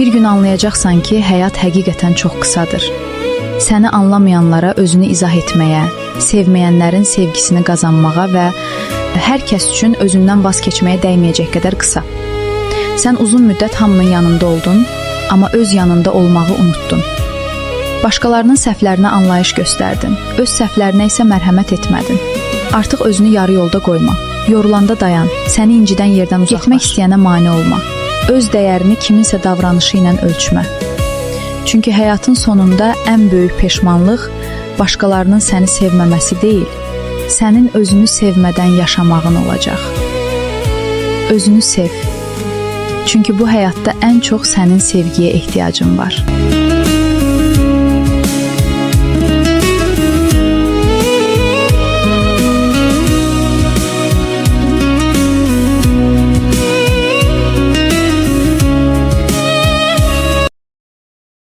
Bir gün anlayacaqsan ki, həyat həqiqətən çox qısadır. Səni anlamayanlara özünü izah etməyə, sevməyənlərin sevgisini qazanmağa və hər kəs üçün özündən vaz keçməyə dəyməyəcək qədər qısa. Sən uzun müddət hamının yanında oldun, amma öz yanında olmağı unuttun. Başqalarının səhvlərinə anlayış göstərdin, öz səhvlərinə isə mərhəmət etmədin. Artıq özünü yarı yolda qoyma, yorulanda dayan, səni incidən yerdən uzaqlaş. Getmək istəyənə mane olma, öz dəyərini kiminsə davranışı ilə ölçmə. Çünki həyatın sonunda ən böyük peşmanlıq başqalarının səni sevməməsi deyil, sənin özünü sevmədən yaşamağın olacaq. Özünü sev. Çünki bu həyatda ən çox sənin sevgiyə ehtiyacın var.